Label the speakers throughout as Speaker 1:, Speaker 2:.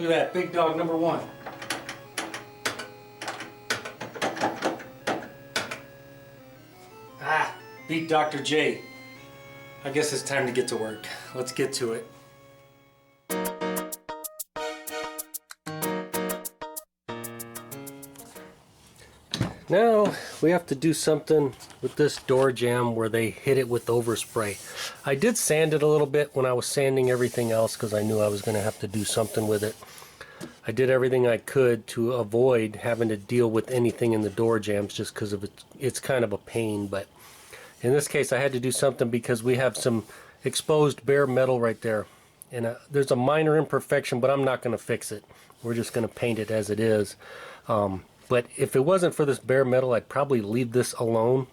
Speaker 1: Look at that, Big Dog number 1. Ah, beat Dr. J. I guess it's time to get to work. Let's get to it. Now we have to do something with this door jamb where they hit it with overspray. I did sand it a little bit when I was sanding everything else because I knew I was going to have to do something with it. I did everything I could to avoid having to deal with anything in the door jambs just because of it's kind of a pain. But in this case I had to do something because we have some exposed bare metal right there. And there's a minor imperfection, but I'm not going to fix it. We're just going to paint it as it is. But if it wasn't for this bare metal, I'd probably leave this alone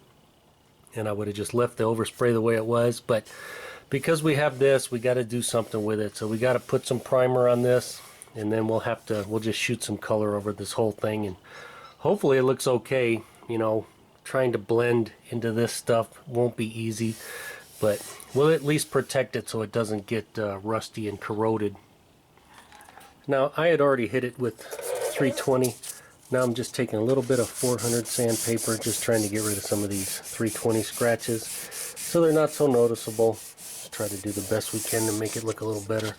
Speaker 1: and I would have just left the overspray the way it was. But because we have this, we got to do something with it. So we got to put some primer on this, and then we'll just shoot some color over this whole thing, and hopefully it looks okay. You know, trying to blend into this stuff won't be easy, but we'll at least protect it so it doesn't get rusty and corroded. Now I had already hit it with 320. Now I'm just taking a little bit of 400 sandpaper, just trying to get rid of some of these 320 scratches so they're not so noticeable. Just try to do the best we can to make it look a little better.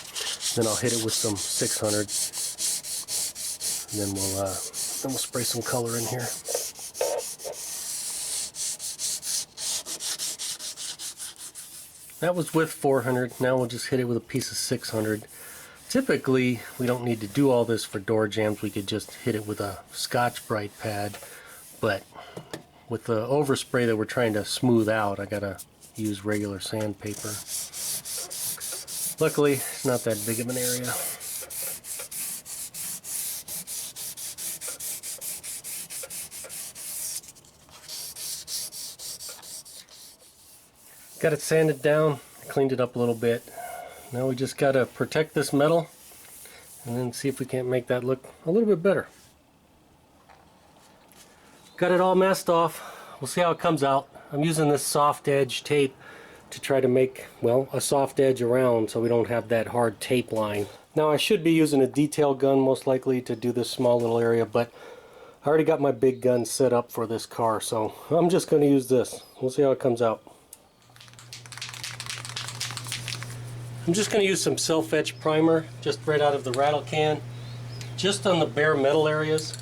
Speaker 1: Then I'll hit it with some 600, and then we'll spray some color in here. That was with 400. Now we'll just hit it with a piece of 600. Typically, we don't need to do all this for door jambs. We could just hit it with a Scotch-Brite pad, but with the overspray that we're trying to smooth out, I gotta use regular sandpaper. Luckily, it's not that big of an area. Got it sanded down, cleaned it up a little bit. Now we just got to protect this metal and then see if we can't make that look a little bit better. Got it all masked off. We'll see how it comes out. I'm using this soft edge tape to try to make, well, a soft edge around so we don't have that hard tape line. Now I should be using a detail gun most likely to do this small little area, but I already got my big gun set up for this car, so I'm just going to use this. We'll see how it comes out. I'm just going to use some self-etch primer just right out of the rattle can, just on the bare metal areas.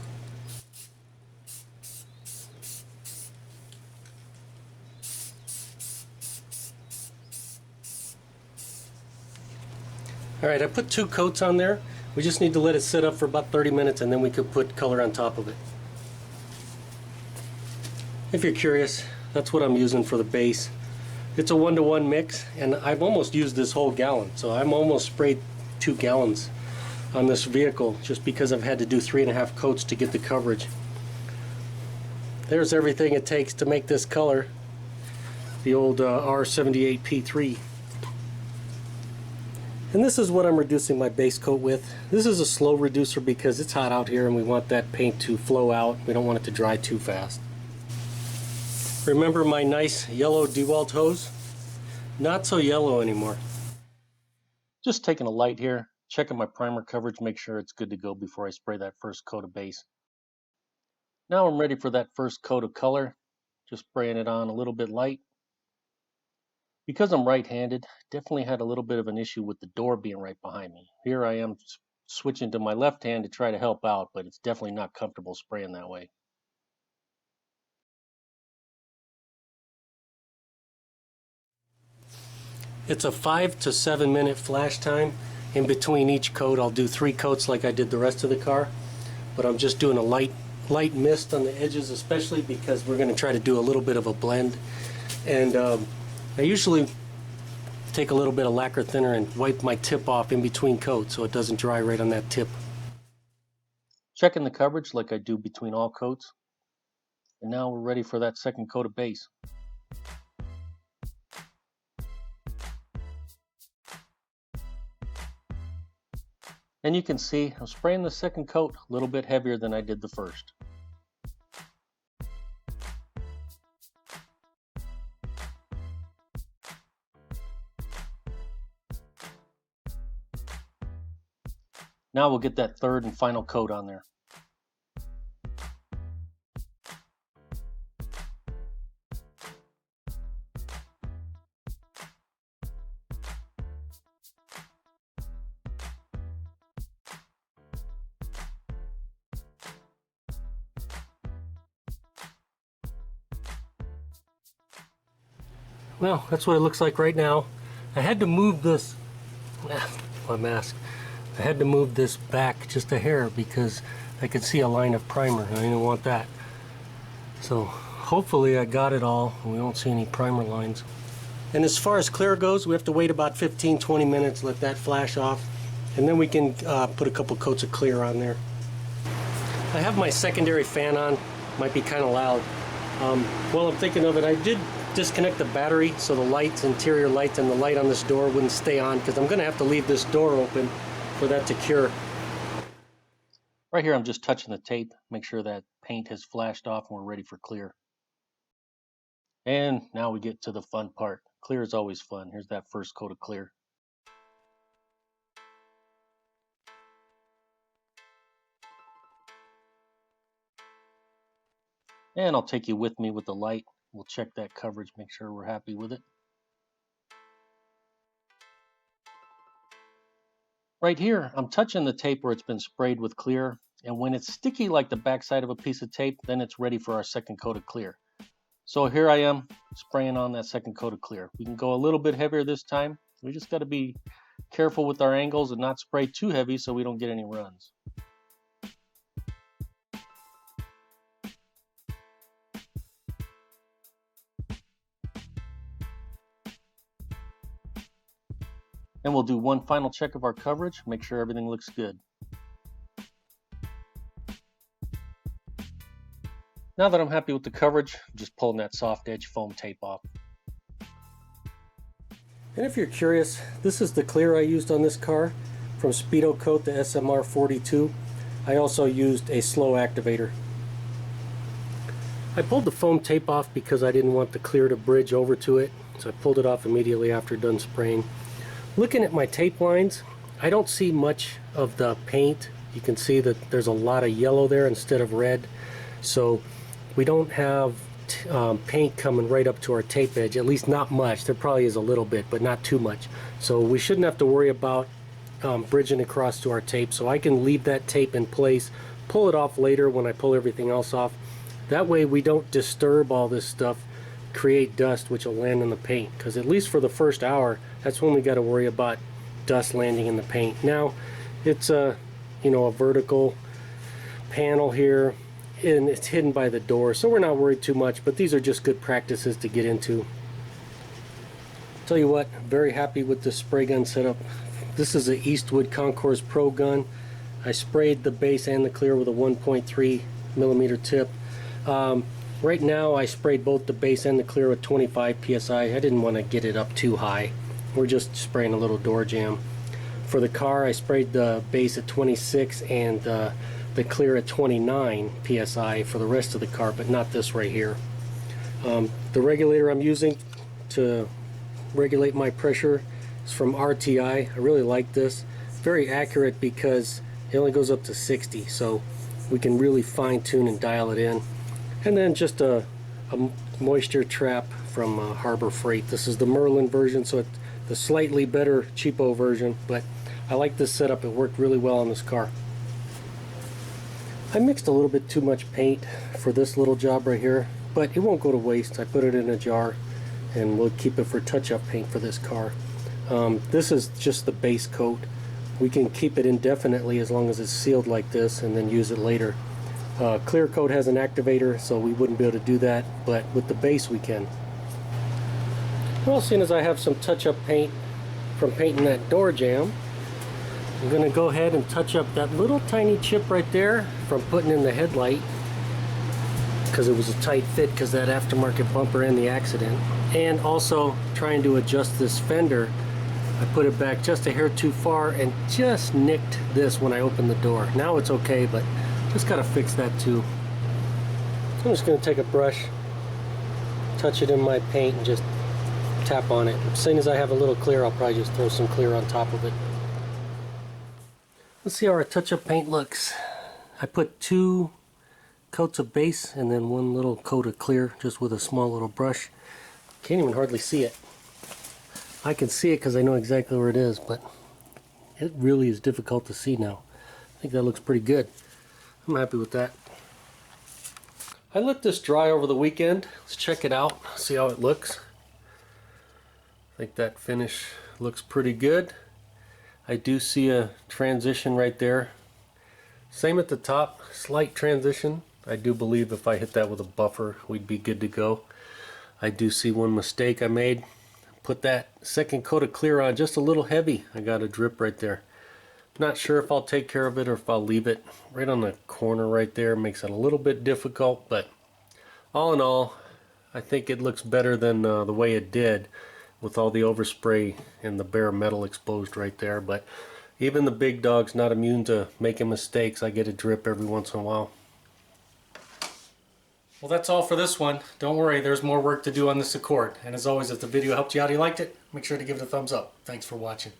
Speaker 1: Alright, I put 2 coats on there. We just need to let it sit up for about 30 minutes and then we could put color on top of it. If you're curious, that's what I'm using for the base. It's a 1-to-1 mix, and I've almost used this whole gallon, so I'm almost sprayed 2 gallons on this vehicle just because I've had to do 3.5 coats to get the coverage. There's everything it takes to make this color, the old R78P3. And this is what I'm reducing my base coat with. This is a slow reducer because it's hot out here and we want that paint to flow out. We don't want it to dry too fast. Remember my nice yellow DeWalt hose? Not so yellow anymore. Just taking a light here, checking my primer coverage, make sure it's good to go before I spray that first coat of base. Now I'm ready for that first coat of color. Just spraying it on a little bit light. Because I'm right-handed, definitely had a little bit of an issue with the door being right behind me. Here I am switching to my left hand to try to help out, but it's definitely not comfortable spraying that way. It's a 5 to 7 minute flash time. In between each coat I'll do 3 coats like I did the rest of the car, but I'm just doing a light mist on the edges, especially because we're going to try to do a little bit of a blend. And I usually take a little bit of lacquer thinner and wipe my tip off in between coats so it doesn't dry right on that tip. Checking the coverage like I do between all coats. And now we're ready for that second coat of base. And you can see I'm spraying the second coat a little bit heavier than I did the first. Now we'll get that third and final coat on there. Well, that's what it looks like right now. I had to move this, my mask, I had to move this back just a hair because I could see a line of primer and I didn't want that. So hopefully I got it all and we won't see any primer lines. And as far as clear goes, we have to wait about 15-20 minutes, let that flash off, and then we can put a couple coats of clear on there. I have my secondary fan on, might be kind of loud. While I'm thinking of it, I did disconnect the battery so the lights, interior lights, and the light on this door wouldn't stay on because I'm going to have to leave this door open for that to cure. Right here I'm just touching the tape, make sure that paint has flashed off and we're ready for clear. And now we get to the fun part. Clear is always fun. Here's that first coat of clear. And I'll take you with me with the light. We'll check that coverage, make sure we're happy with it. Right here, I'm touching the tape where it's been sprayed with clear, and when it's sticky like the backside of a piece of tape, then it's ready for our second coat of clear. So here I am, spraying on that second coat of clear. We can go a little bit heavier this time. We just got to be careful with our angles and not spray too heavy so we don't get any runs. And we'll do one final check of our coverage, make sure everything looks good. Now that I'm happy with the coverage, I'm just pulling that soft edge foam tape off. And if you're curious, this is the clear I used on this car from Speedo Coat to SMR 42. I also used a slow activator. I pulled the foam tape off because I didn't want the clear to bridge over to it, so I pulled it off immediately after done spraying. Looking at my tape lines, I don't see much of the paint. You can see that there's a lot of yellow there instead of red. So we don't have paint coming right up to our tape edge, at least not much. There probably is a little bit, but not too much. So we shouldn't have to worry about bridging across to our tape. So I can leave that tape in place, pull it off later when I pull everything else off. That way we don't disturb all this stuff, create dust which will land in the paint, because at least for the first hour that's when we got to worry about dust landing in the paint. Now it's a vertical panel here and it's hidden by the door, so we're not worried too much, but these are just good practices to get into. Tell you what, very happy with the spray gun setup. This is a Eastwood Concours Pro gun. I sprayed the base and the clear with a 1.3 millimeter tip. Right now I sprayed both the base and the clear with 25 psi. I didn't want to get it up too high. We're just spraying a little door jamb. For the car I sprayed the base at 26 and the clear at 29 psi for the rest of the car, but not this right here. The regulator I'm using to regulate my pressure is from RTI. I really like this. Very accurate because it only goes up to 60, so we can really fine tune and dial it in. And then just a moisture trap from Harbor Freight. This is the Merlin version, so it's the slightly better cheapo version, but I like this setup. It worked really well on this car. I mixed a little bit too much paint for this little job right here, but it won't go to waste. I put it in a jar and we'll keep it for touch-up paint for this car. This is just the base coat. We can keep it indefinitely as long as it's sealed like this and then use it later. Clear coat has an activator, so we wouldn't be able to do that, but with the base we can. Well, seeing as I have some touch-up paint from painting that door jamb, I'm going to go ahead and touch up that little tiny chip right there from putting in the headlight, because it was a tight fit because that aftermarket bumper and the accident. And also trying to adjust this fender, I put it back just a hair too far and just nicked this when I opened the door. Now it's okay, but just gotta fix that too. I'm just gonna take a brush, touch it in my paint, and just tap on it. As soon as I have a little clear, I'll probably just throw some clear on top of it. Let's see how our touch-up paint looks. I put 2 coats of base and then 1 little coat of clear just with a small little brush. Can't even hardly see it. I can see it because I know exactly where it is, but it really is difficult to see now. I think that looks pretty good. I'm happy with that. I let this dry over the weekend. Let's check it out, see how it looks. I think that finish looks pretty good. I do see a transition right there. Same at the top, slight transition. I do believe if I hit that with a buffer, we'd be good to go. I do see one mistake I made. Put that second coat of clear on just a little heavy. I got a drip right there. Not sure if I'll take care of it or if I'll leave it right on the corner right there. Makes it a little bit difficult, but all in all, I think it looks better than the way it did with all the overspray and the bare metal exposed right there. But even the big dog's not immune to making mistakes. I get a drip every once in a while. Well, that's all for this one. Don't worry, there's more work to do on this Accord. And as always, if the video helped you out, you liked it, make sure to give it a thumbs up. Thanks for watching.